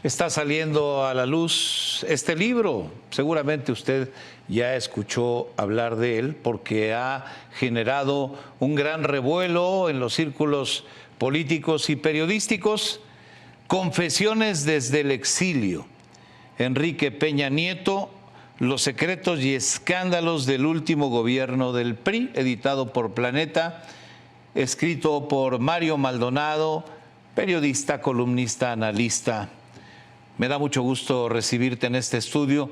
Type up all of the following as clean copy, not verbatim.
Está saliendo a la luz este libro. Seguramente usted ya escuchó hablar de él porque ha generado un gran revuelo en los círculos políticos y periodísticos. Confesiones desde el exilio. Enrique Peña Nieto, los secretos y escándalos del último gobierno del PRI, editado por Planeta, escrito por Mario Maldonado, periodista, columnista, analista. Me da mucho gusto recibirte en este estudio,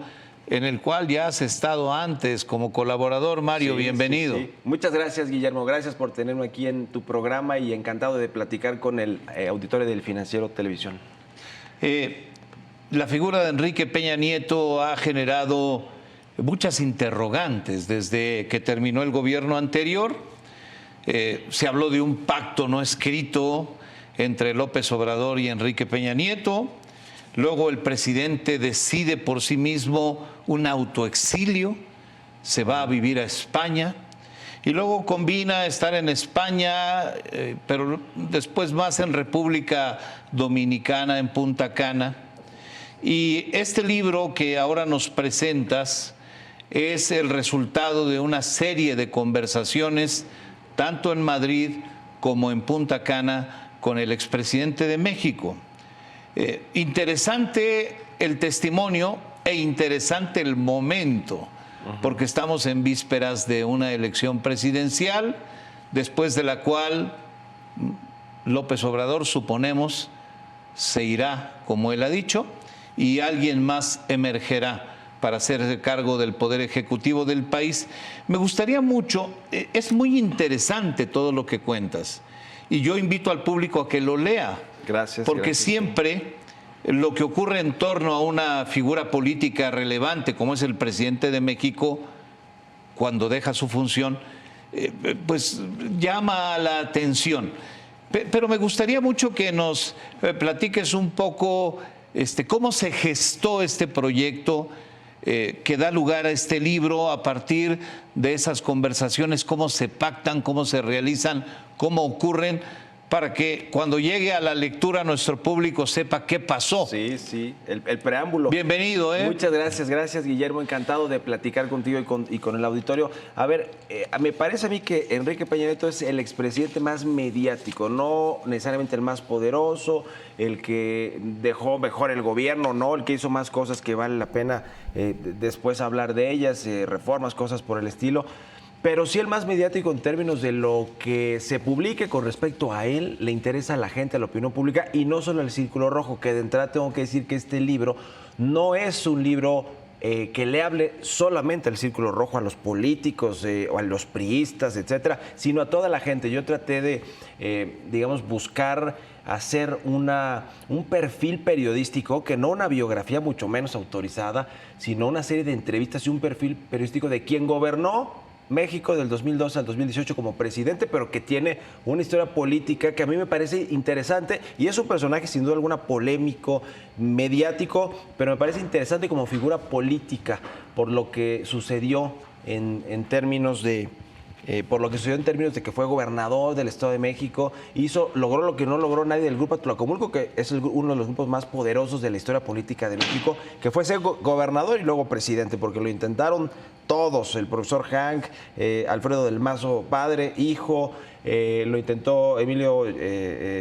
en el cual ya has estado antes como colaborador. Mario, bienvenido. Sí. Muchas gracias, Guillermo. Gracias por tenerme aquí en tu programa y encantado de platicar con el auditorio del Financiero Televisión. La figura de Enrique Peña Nieto ha generado muchas interrogantes desde que terminó el gobierno anterior. Se habló de un pacto no escrito entre López Obrador y Enrique Peña Nieto. Luego el presidente decide por sí mismo un autoexilio, se va a vivir a España y luego combina estar en España, pero después más en República Dominicana, en Punta Cana. Y este libro que ahora nos presentas es el resultado de una serie de conversaciones, tanto en Madrid como en Punta Cana, con el expresidente de México. Interesante el testimonio e interesante el momento, porque estamos en vísperas de una elección presidencial, después de la cual López Obrador, suponemos, se irá, como él ha dicho, y alguien más emergerá para hacerse cargo del poder ejecutivo del país. Me gustaría mucho, es muy interesante todo lo que cuentas, y yo invito al público a que lo lea. Gracias. Porque gracias. Siempre lo que ocurre en torno a una figura política relevante como es el presidente de México, cuando deja su función, pues llama la atención. Pero me gustaría mucho que nos platiques un poco cómo se gestó este proyecto que da lugar a este libro a partir de esas conversaciones, cómo se pactan, cómo se realizan, cómo ocurren, para que cuando llegue a la lectura nuestro público sepa qué pasó. Sí, el preámbulo. Bienvenido, Muchas gracias, Guillermo. Encantado de platicar contigo y con el auditorio. A ver, me parece a mí que Enrique Peña Nieto es el expresidente más mediático, no necesariamente el más poderoso, el que dejó mejor el gobierno, no, el que hizo más cosas que vale la pena después hablar de ellas, reformas, cosas por el estilo. Pero sí el más mediático en términos de lo que se publique con respecto a él, le interesa a la gente, a la opinión pública, y no solo al Círculo Rojo, que de entrada tengo que decir que este libro no es un libro que le hable solamente al Círculo Rojo, a los políticos o a los priistas, etcétera, sino a toda la gente. Yo traté de, buscar hacer un perfil periodístico, que no una biografía mucho menos autorizada, sino una serie de entrevistas y un perfil periodístico de quien gobernó México del 2012 al 2018 como presidente, pero que tiene una historia política que a mí me parece interesante, y es un personaje sin duda alguna polémico, mediático, pero me parece interesante como figura política por lo que sucedió en términos de que fue gobernador del Estado de México, logró lo que no logró nadie del Grupo Atlacomulco, que es uno de los grupos más poderosos de la historia política de México, que fue ser gobernador y luego presidente, porque lo intentaron todos, el profesor Hank, Alfredo del Mazo, padre, hijo, lo intentó Emilio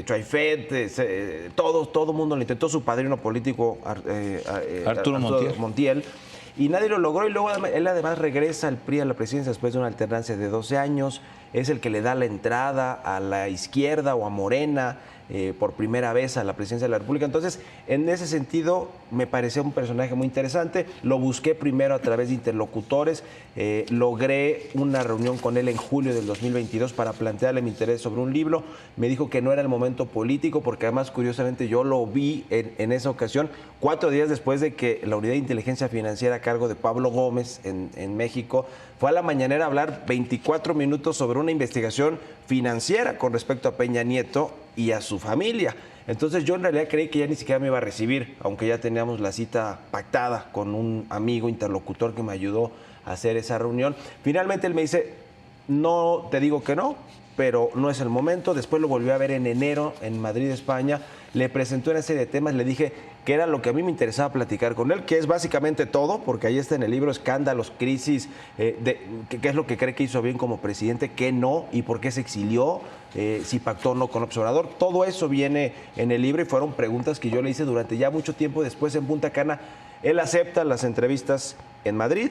Choaifet, todo el mundo lo intentó, su padrino político Arturo Montiel. Y nadie lo logró, y luego él además regresa al PRI a la presidencia después de una alternancia de 12 años, es el que le da la entrada a la izquierda o a Morena por primera vez a la presidencia de la República. Entonces, en ese sentido, me pareció un personaje muy interesante. Lo busqué primero a través de interlocutores, logré una reunión con él en julio del 2022 para plantearle mi interés sobre un libro. Me dijo que no era el momento político, porque además, curiosamente, yo lo vi en esa ocasión 4 días después de que la Unidad de Inteligencia Financiera a cargo de Pablo Gómez en México fue a la mañanera a hablar 24 minutos sobre una investigación financiera con respecto a Peña Nieto y a su familia. Entonces yo en realidad creí que ya ni siquiera me iba a recibir, aunque ya teníamos la cita pactada con un amigo interlocutor que me ayudó a hacer esa reunión. Finalmente él me dice, no te digo que no, pero no es el momento. Después lo volví a ver en enero en Madrid, España, le presenté una serie de temas, le dije que era lo que a mí me interesaba platicar con él, que es básicamente todo, porque ahí está en el libro, escándalos, crisis, qué es lo que cree que hizo bien como presidente, qué no, y por qué se exilió, si pactó o no con López Obrador. Todo eso viene en el libro y fueron preguntas que yo le hice durante ya mucho tiempo después en Punta Cana. Él acepta las entrevistas en Madrid,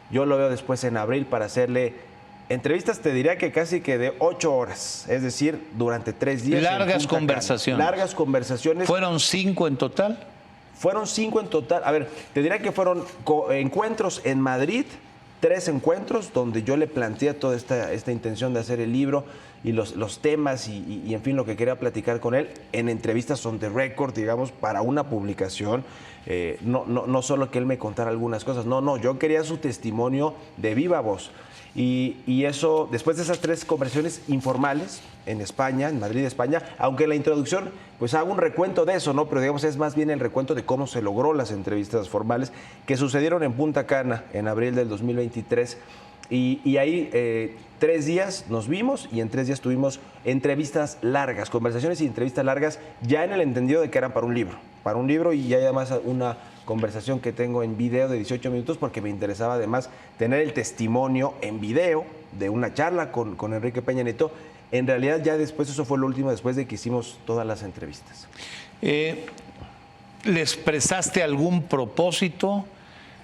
yo lo veo después en abril para hacerle entrevistas, te diría que casi que de 8 horas, es decir, durante 3 días. Largas conversaciones. Largas conversaciones. ¿Fueron 5 en total? Fueron 5 en total. A ver, te diría que fueron encuentros en Madrid, 3 encuentros donde yo le planteé toda esta intención de hacer el libro y los temas y en fin lo que quería platicar con él en entrevistas on the record, digamos, para una publicación. No solo que él me contara algunas cosas, no, yo quería su testimonio de viva voz. Y eso, después de esas 3 conversaciones informales en España, en Madrid, España, aunque en la introducción pues hago un recuento de eso, ¿no? Pero digamos es más bien el recuento de cómo se logró las entrevistas formales que sucedieron en Punta Cana en abril del 2023. Y ahí 3 días nos vimos y en 3 días tuvimos entrevistas largas, conversaciones y entrevistas largas, ya en el entendido de que eran para un libro y ya además una conversación que tengo en video de 18 minutos porque me interesaba además tener el testimonio en video de una charla con Enrique Peña Nieto. En realidad ya después, eso fue lo último, después de que hicimos todas las entrevistas. ¿Le expresaste algún propósito?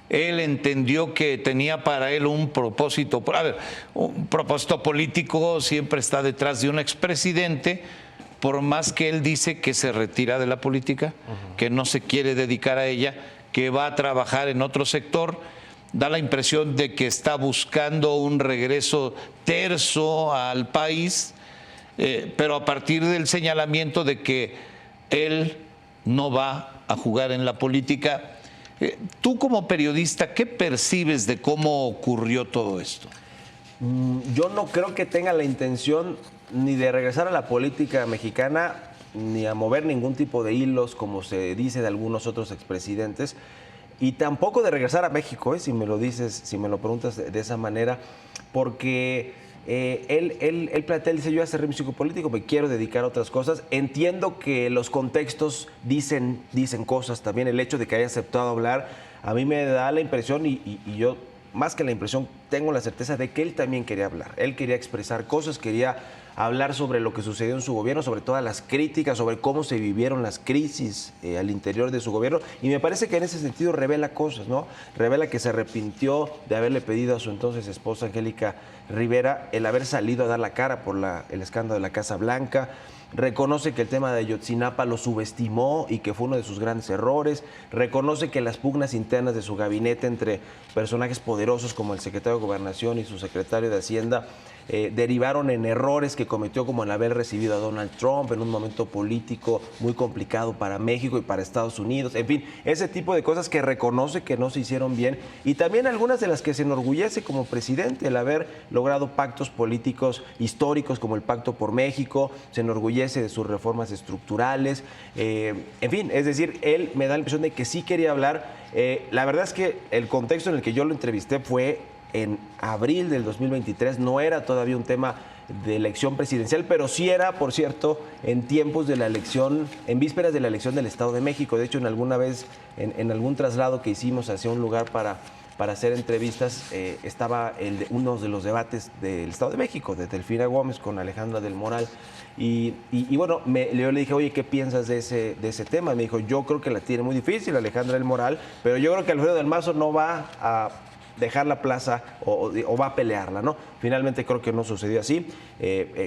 Él entendió que tenía para él un propósito. A ver, un propósito político siempre está detrás de un expresidente, por más que él dice que se retira de la política, que no se quiere dedicar a ella, que va a trabajar en otro sector. Da la impresión de que está buscando un regreso terso al país, pero a partir del señalamiento de que él no va a jugar en la política. Tú como periodista, ¿qué percibes de cómo ocurrió todo esto? Yo no creo que tenga la intención ni de regresar a la política mexicana, ni a mover ningún tipo de hilos, como se dice de algunos otros expresidentes, y tampoco de regresar a México, si me lo dices, si me lo preguntas de esa manera, porque él plantea, dice, yo voy a hacer mi ciclo político, me quiero dedicar a otras cosas. Entiendo que los contextos dicen cosas también, el hecho de que haya aceptado hablar, a mí me da la impresión y yo, más que la impresión, tengo la certeza de que él también quería hablar. Él quería expresar cosas, quería hablar sobre lo que sucedió en su gobierno, sobre todas las críticas, sobre cómo se vivieron las crisis al interior de su gobierno. Y me parece que en ese sentido revela cosas, ¿no? Revela que se arrepintió de haberle pedido a su entonces esposa, Angélica Rivera, el haber salido a dar la cara por el escándalo de la Casa Blanca. Reconoce que el tema de Ayotzinapa lo subestimó y que fue uno de sus grandes errores. Reconoce que las pugnas internas de su gabinete entre personajes poderosos como el secretario de Gobernación y su secretario de Hacienda derivaron en errores que cometió, como el haber recibido a Donald Trump en un momento político muy complicado para México y para Estados Unidos. En fin, ese tipo de cosas que reconoce que no se hicieron bien y también algunas de las que se enorgullece como presidente, el haber logrado pactos políticos históricos como el Pacto por México, se enorgullece de sus reformas estructurales. En fin, es decir, él me da la impresión de que sí quería hablar. La verdad es que el contexto en el que yo lo entrevisté fue en abril del 2023, no era todavía un tema de elección presidencial, pero sí era, por cierto, en tiempos de la elección, en vísperas de la elección del Estado de México. De hecho, en alguna vez, en algún traslado que hicimos hacia un lugar para hacer entrevistas, estaba uno de los debates del Estado de México, de Delfina Gómez con Alejandra del Moral. Y bueno, yo le dije, oye, ¿qué piensas de ese tema? Me dijo, yo creo que la tiene muy difícil Alejandra del Moral, pero yo creo que Alfredo del Mazo no va a dejar la plaza o va a pelearla, ¿no? Finalmente creo que no sucedió así.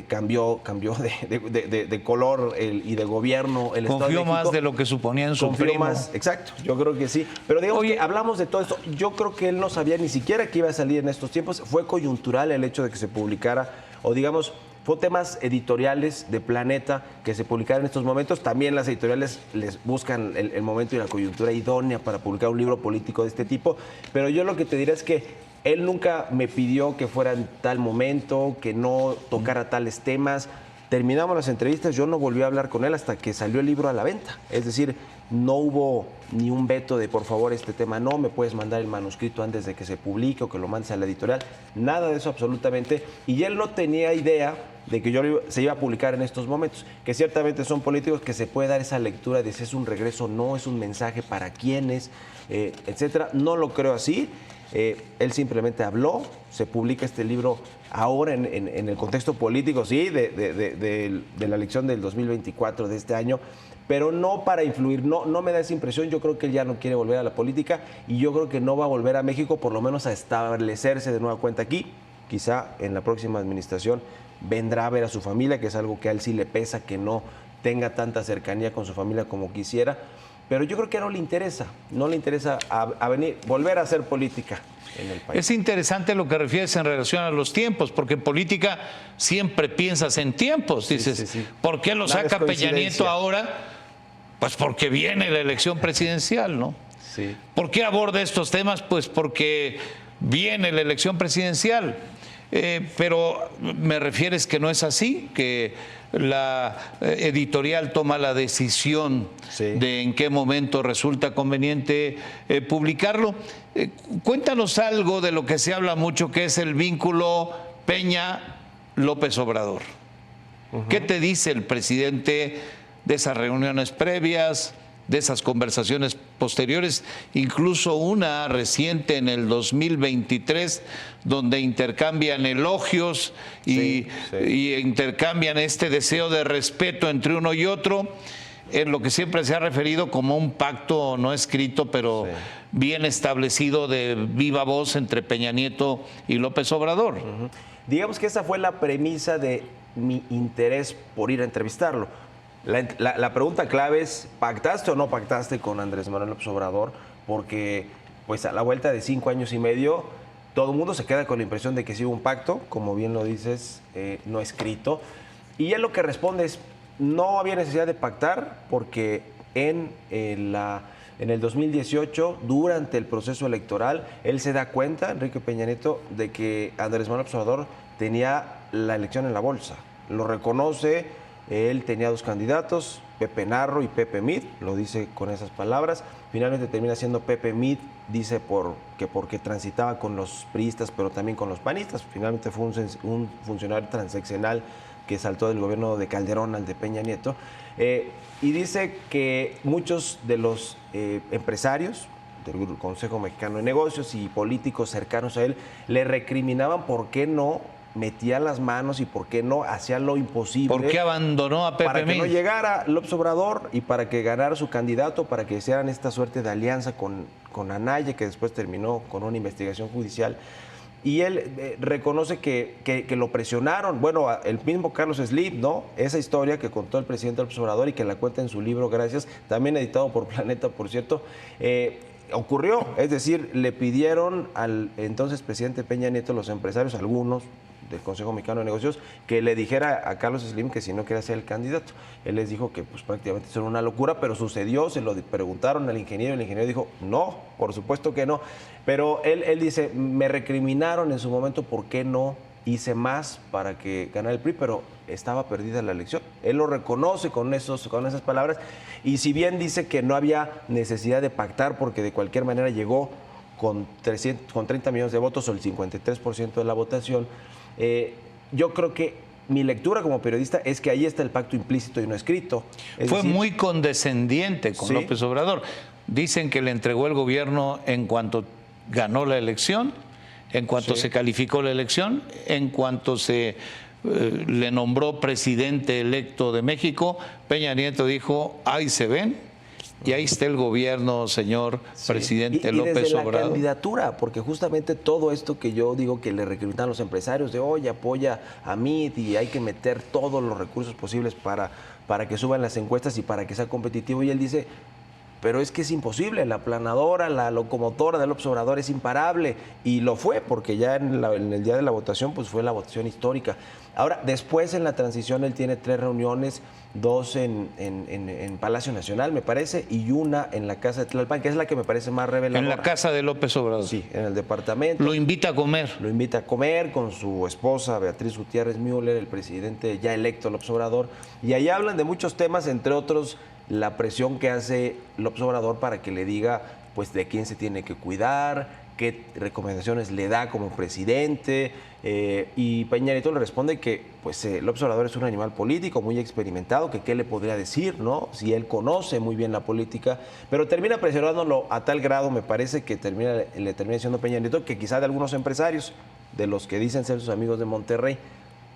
Cambió de color y de gobierno el Estado de México. Confió más de lo que suponía en su primo. Más, exacto, yo creo que sí. Pero digamos que hablamos de todo esto. Yo creo que él no sabía ni siquiera que iba a salir en estos tiempos. Fue coyuntural el hecho de que se publicara, o digamos, fue temas editoriales de Planeta que se publicaron en estos momentos. También las editoriales les buscan el momento y la coyuntura idónea para publicar un libro político de este tipo. Pero yo lo que te diré es que él nunca me pidió que fuera en tal momento, que no tocara tales temas. Terminamos las entrevistas, yo no volví a hablar con él hasta que salió el libro a la venta. Es decir, no hubo ni un veto de por favor este tema no, me puedes mandar el manuscrito antes de que se publique o que lo mandes a la editorial. Nada de eso absolutamente. Y él no tenía idea de que se iba a publicar en estos momentos, que ciertamente son políticos que se puede dar esa lectura de si es un regreso, no es un mensaje para quiénes, etcétera. No lo creo así. Él simplemente habló, se publica este libro ahora en el contexto político, sí, de la elección del 2024 de este año, pero no para influir, no me da esa impresión. Yo creo que él ya no quiere volver a la política y yo creo que no va a volver a México, por lo menos a establecerse de nueva cuenta aquí. Quizá en la próxima administración vendrá a ver a su familia, que es algo que a él sí le pesa, que no tenga tanta cercanía con su familia como quisiera. Pero yo creo que no le interesa volver a hacer política en el país. Es interesante lo que refieres en relación a los tiempos, porque en política siempre piensas en tiempos. Dices, sí. ¿por qué lo saca Peña Nieto ahora? Pues porque viene la elección presidencial, ¿no? Sí. ¿Por qué aborda estos temas? Pues porque viene la elección presidencial. Pero me refieres que no es así, que la editorial toma la decisión de en qué momento resulta conveniente publicarlo. Cuéntanos algo de lo que se habla mucho, que es el vínculo Peña-López Obrador. ¿Qué te dice el presidente de esas reuniones previas, de esas conversaciones posteriores, incluso una reciente en el 2023, donde intercambian elogios y intercambian este deseo de respeto entre uno y otro, en lo que siempre se ha referido como un pacto no escrito, pero bien establecido de viva voz entre Peña Nieto y López Obrador? Digamos que esa fue la premisa de mi interés por ir a entrevistarlo. La pregunta clave es, ¿pactaste o no pactaste con Andrés Manuel López Obrador? Porque pues a la vuelta de 5 años y medio, todo el mundo se queda con la impresión de que sí hubo un pacto, como bien lo dices, no escrito. Y él lo que responde es, no había necesidad de pactar porque en el 2018, durante el proceso electoral, él se da cuenta, Enrique Peña Nieto, de que Andrés Manuel López Obrador tenía la elección en la bolsa. Lo reconoce. Él tenía 2 candidatos, Pepe Narro y Pepe Mid, lo dice con esas palabras. Finalmente termina siendo Pepe Mid, dice porque transitaba con los priistas, pero también con los panistas. Finalmente fue un funcionario transaccional que saltó del gobierno de Calderón al de Peña Nieto. Y dice que muchos de los empresarios del Consejo Mexicano de Negocios y políticos cercanos a él le recriminaban por qué no metía las manos y por qué no hacía lo imposible. ¿Por qué abandonó a Pepe Para que Mid? no llegara López Obrador y para que ganara su candidato, para que hicieran esta suerte de alianza con Anaya, que después terminó con una investigación judicial. Y él reconoce que lo presionaron. Bueno, el mismo Carlos Slim, ¿no? Esa historia que contó el presidente López Obrador y que la cuenta en su libro, Gracias, también editado por Planeta, por cierto, ocurrió. Es decir, le pidieron al entonces presidente Peña Nieto, los empresarios, algunos del Consejo Mexicano de Negocios, que le dijera a Carlos Slim que si no quería ser el candidato. Él les dijo que pues prácticamente eso era una locura, pero sucedió, se lo preguntaron al ingeniero, el ingeniero dijo, no, por supuesto que no. Pero él dice, me recriminaron en su momento por qué no hice más para que ganara el PRI, pero estaba perdida la elección. Él lo reconoce con esas palabras, y si bien dice que no había necesidad de pactar porque de cualquier manera llegó con 30 millones de votos o el 53% de la votación, yo creo que mi lectura como periodista es que ahí está el pacto implícito y no escrito. Fue muy condescendiente con López Obrador. Dicen que le entregó el gobierno en cuanto ganó la elección, en cuanto se calificó la elección, en cuanto se le nombró presidente electo de México. Peña Nieto dijo, ahí se ven. Y ahí está el gobierno, señor presidente López desde Obrador. La candidatura, porque justamente todo esto que yo digo que le reclutan los empresarios de oye, apoya a mí y hay que meter todos los recursos posibles para que suban las encuestas y para que sea competitivo. Y él dice, pero es que es imposible, la planadora, la locomotora del López Obrador es imparable, y lo fue, porque ya en el día de la votación pues fue la votación histórica. Ahora, después en la transición él tiene 3 reuniones, 2 en Palacio Nacional, me parece, y una en la casa de Tlalpan, que es la que me parece más reveladora. En la casa de López Obrador. Sí, en el departamento. Lo invita a comer. Lo invita a comer con su esposa, Beatriz Gutiérrez Müller, el presidente ya electo López Obrador, y ahí hablan de muchos temas, entre otros la presión que hace López Obrador para que le diga pues de quién se tiene que cuidar, qué recomendaciones le da como presidente, y Peña Nieto le responde que pues López Obrador es un animal político muy experimentado, que qué le podría decir, ¿no? Si él conoce muy bien la política, pero termina presionándolo a tal grado, me parece, que le termina diciendo Peña Nieto que quizá de algunos empresarios, de los que dicen ser sus amigos de Monterrey,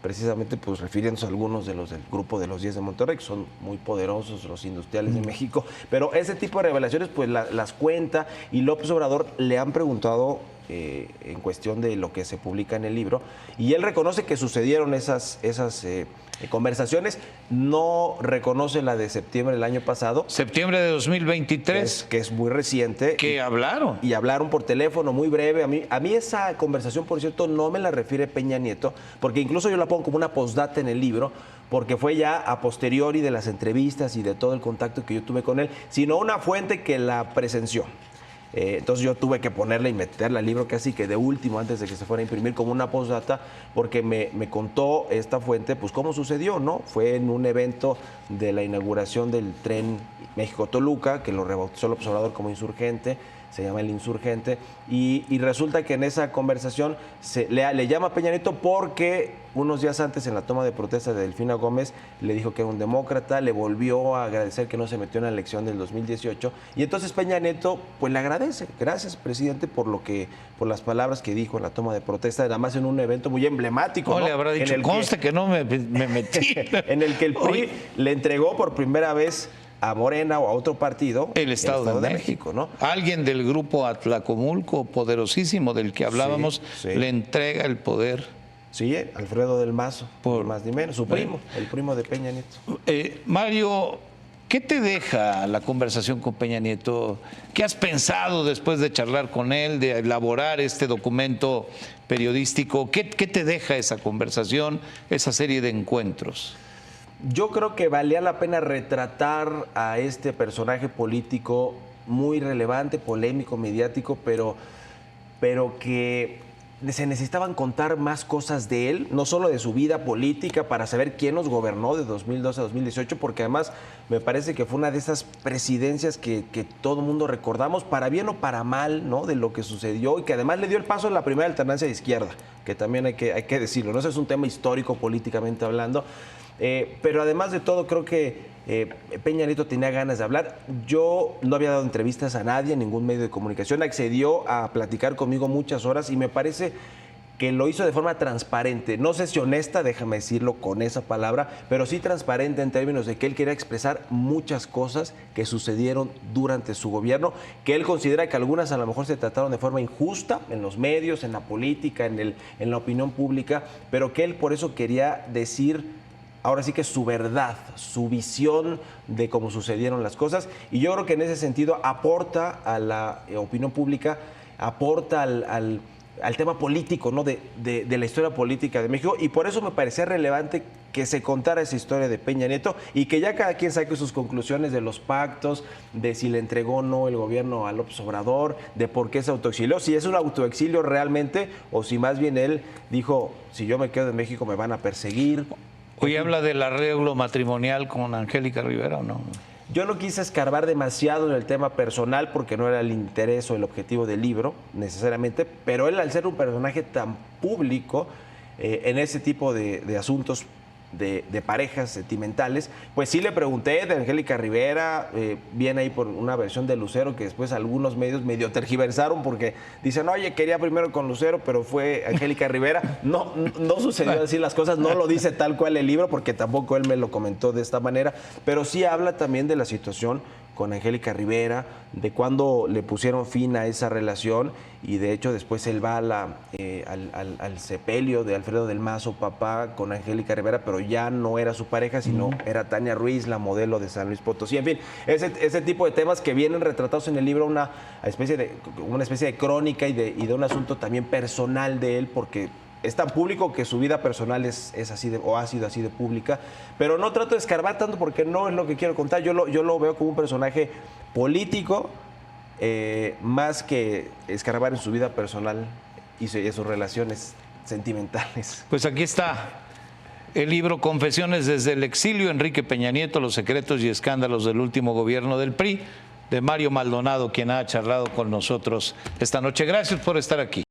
precisamente pues refiriéndose a algunos de los del grupo de los 10 de Monterrey, que son muy poderosos, los industriales de México, pero ese tipo de revelaciones pues las cuenta, y López Obrador le han preguntado en cuestión de lo que se publica en el libro, y él reconoce que sucedieron esas conversaciones, no reconoce la de septiembre del año pasado. Septiembre de 2023. Que es muy reciente. Que hablaron. Y hablaron por teléfono, muy breve. A mí esa conversación, por cierto, no me la refiere Peña Nieto, porque incluso yo la pongo como una postdata en el libro, porque fue ya a posteriori de las entrevistas y de todo el contacto que yo tuve con él, sino una fuente que la presenció. Entonces yo tuve que ponerla y meterla al libro casi que de último, antes de que se fuera a imprimir, como una postdata, porque me contó esta fuente pues cómo sucedió, ¿no? Fue en un evento de la inauguración del tren México-Toluca, que lo rebautizó López Obrador como Insurgente, se llama El Insurgente, y resulta que en esa conversación le llama a Peña Nieto porque unos días antes, en la toma de protesta de Delfina Gómez, le dijo que era un demócrata, le volvió a agradecer que no se metió en la elección del 2018, y entonces Peña Nieto pues le agradece: gracias, presidente, por las palabras que dijo en la toma de protesta, además en un evento muy emblemático, ¿no? Le habrá dicho, conste que no me metí. En el que el PRI le entregó por primera vez a Morena o a otro partido el Estado de México, ¿no? Alguien del grupo Atlacomulco, poderosísimo, del que hablábamos, le entrega el poder. Sí, Alfredo del Mazo, por más ni menos, su primo, el primo de Peña Nieto. Mario, ¿qué te deja la conversación con Peña Nieto? ¿Qué has pensado después de charlar con él, de elaborar este documento periodístico? ¿Qué te deja esa conversación, esa serie de encuentros? Yo creo que valía la pena retratar a este personaje político muy relevante, polémico, mediático, pero que se necesitaban contar más cosas de él, no solo de su vida política, para saber quién nos gobernó de 2012 a 2018, porque además me parece que fue una de esas presidencias que todo el mundo recordamos, para bien o para mal, ¿no? De lo que sucedió, y que además le dio el paso a la primera alternancia de izquierda, que también hay que decirlo, ¿no? Ese es un tema histórico, políticamente hablando. Pero además de todo, creo que Peña Nieto tenía ganas de hablar. Yo no había dado entrevistas a nadie en ningún medio de comunicación. Accedió a platicar conmigo muchas horas y me parece que lo hizo de forma transparente. No sé si honesta, déjame decirlo con esa palabra, pero sí transparente en términos de que él quería expresar muchas cosas que sucedieron durante su gobierno, que él considera que algunas a lo mejor se trataron de forma injusta en los medios, en la política, en la opinión pública, pero que él por eso quería decir ahora sí que su verdad, su visión de cómo sucedieron las cosas, y yo creo que en ese sentido aporta a la opinión pública, aporta al tema político, ¿no? de la historia política de México, y por eso me parecía relevante que se contara esa historia de Peña Nieto y que ya cada quien saque sus conclusiones de los pactos, de si le entregó o no el gobierno a López Obrador, de por qué se autoexilió, si es un autoexilio realmente o si más bien él dijo, si yo me quedo en México me van a perseguir. Hoy habla del arreglo matrimonial con Angélica Rivera, ¿o no? Yo no quise escarbar demasiado en el tema personal porque no era el interés o el objetivo del libro necesariamente, pero él, al ser un personaje tan público en ese tipo de asuntos de parejas sentimentales, pues sí le pregunté de Angélica Rivera, viene ahí por una versión de Lucero que después algunos medios medio tergiversaron porque dicen, oye, quería primero con Lucero, pero fue Angélica Rivera. No sucedió así las cosas, no lo dice tal cual el libro porque tampoco él me lo comentó de esta manera, pero sí habla también de la situación con Angélica Rivera, de cuándo le pusieron fin a esa relación, y de hecho después él va al sepelio de Alfredo del Mazo, papá, con Angélica Rivera, pero ya no era su pareja, sino era Tania Ruiz, la modelo de San Luis Potosí. En fin, ese tipo de temas que vienen retratados en el libro, una especie de crónica y de un asunto también personal de él, porque es tan público que su vida personal es así o ha sido así de pública, pero no trato de escarbar tanto porque no es lo que quiero contar. Yo lo veo como un personaje político, más que escarbar en su vida personal y sus relaciones sentimentales. Pues aquí está el libro Confesiones desde el exilio, Enrique Peña Nieto, los secretos y escándalos del último gobierno del PRI, de Mario Maldonado, quien ha charlado con nosotros esta noche. Gracias por estar aquí.